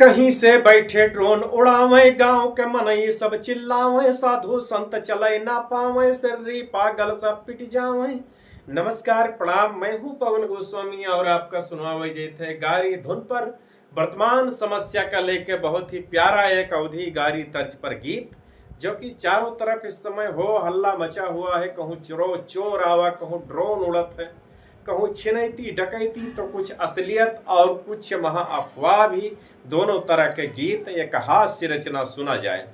कहीं से बैठे ड्रोन उड़ावे, गांव के मनई सब चिल्लावे, साधु संत चले ना पावे, सर्री पागल सब पिट जावे। नमस्कार प्रणाम, मैं हूं पवन गोस्वामी और आपका सुनावे जेथे गारी धुन पर वर्तमान समस्या का लेके बहुत ही प्यारा एक अवधि गारी तर्ज पर गीत, जो कि चारों तरफ इस समय हो हल्ला मचा हुआ है। कहूँ चोर आवा, कहूँ ड्रोन उड़त है, कहूँ छिनैती डकैती, तो कुछ असलियत और कुछ महा अफवाह भी, दोनों तरह के गीत एक हास्य रचना सुना जाए।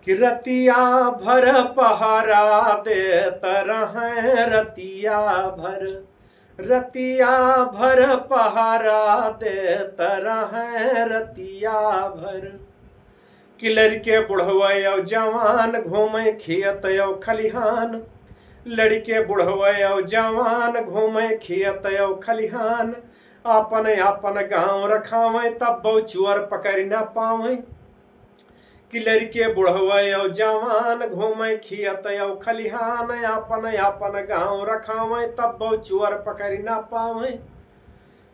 कि रतिया भर पहरा देत रहें, रतिया भर पहरा देत रहें, रतिया भर। कि लड़के बुढ़वे और जवान घूमे खियत और खलिहान, लड़के बुढ़वे और जवान घूमे खियत और खलिहान। आपन आपन गांव रखावे, तब बहु चुअर पकड़ न पावे। कि लड़के बुढ़वे और जवान घूमे खियत और खलिहान, आपन आपन गांव रखावे, तब बहु चुअर पकड़ न पावे।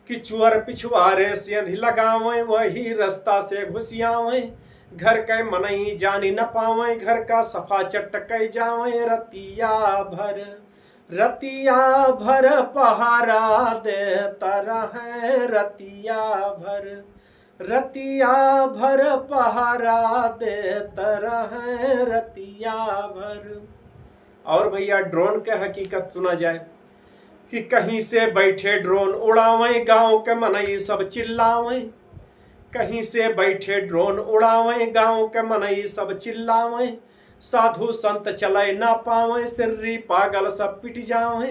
कि चुअर पिछवारे सेंध लगावे, वही रास्ता से घुसियावे। घर के मनई जानी न पावे, घर का सफा चटक जावे। रतिया भर पहरा देत रहें, रतिया भर पहरा देत रहें, रतिया भर। और भैया ड्रोन के हकीकत सुना जाए। कि कहीं से बैठे ड्रोन उड़ावे, गांव के मनई सब चिल्लावे। कहीं से बैठे ड्रोन उड़ावे, गांव के मनई सब चिल्लावे। साधु संत चले ना पावे, सिर्री पागल सब पिट जावे।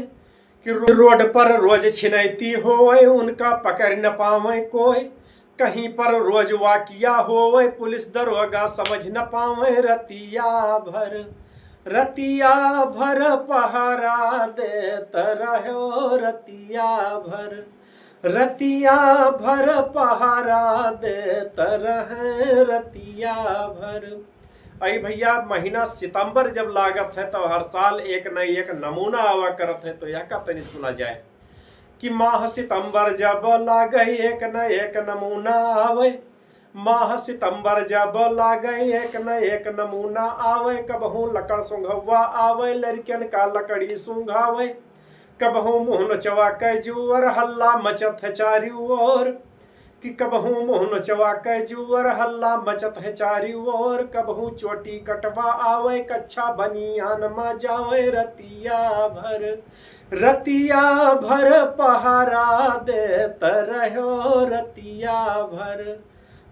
कि रोड पर रोज छिनैती होवे, उनका पकड़ न पावे कोई। कहीं पर रोज वाकिया होवे, पुलिस दरोगा समझ न पावे। रतिया भर पहरा देत रहो, रतिया भर पहरा देत रहे, रतिया भर। अई भैया महीना सितंबर जब लागत है, तो हर साल एक न एक नमूना आवा करत है। तो यह का तनी सुना जाए। कि माह सितंबर जब लागे, एक न एक नमूना आवे। माह सितंबर जब लागे, एक न एक नमूना आवे। कबहू लकड़ सुंघवा आवे, लड़कियन का लकड़ी सुंघावे। कबहू मुँह नचवा के जुअर, हल्ला मचत है चारू ओर। कि कबहू मुँह नचवा के जुअर, हल्ला मचत है चारू ओर। कबहू चोटी कटवा आवे, कच्छा बनियान मा जावे। रतिया भर पहरा देत रहो,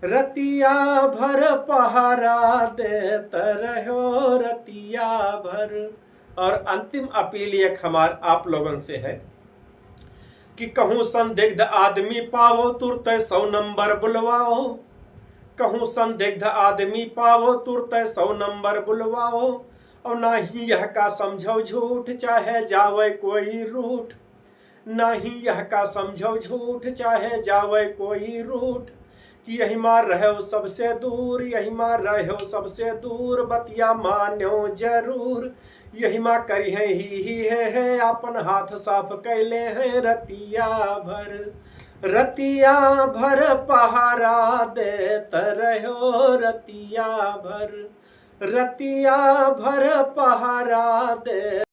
रतिया भर पहरा देत रहो, रतिया भर। और अंतिम अपील एक हमार आप लोगों से है। कि कहूँ संदिग्ध आदमी पावो, तुरंत 100 नंबर बुलवाओ। कहूँ संदिग्ध आदमी पावो, तुरंत 100 नंबर बुलवाओ। और ना ही यह का समझो झूठ, चाहे जावे कोई रूठ। ना ही यह का समझो झूठ, चाहे जावे कोई रूठ। कि यही मार रहे सबसे दूर, यही मार रहे सबसे दूर। बतिया मान्यो जरूर, यही माँ करी है अपन हाथ साफ कैले हैं। रतिया भर पहरा देत रहो, रतिया भर पहरा दे।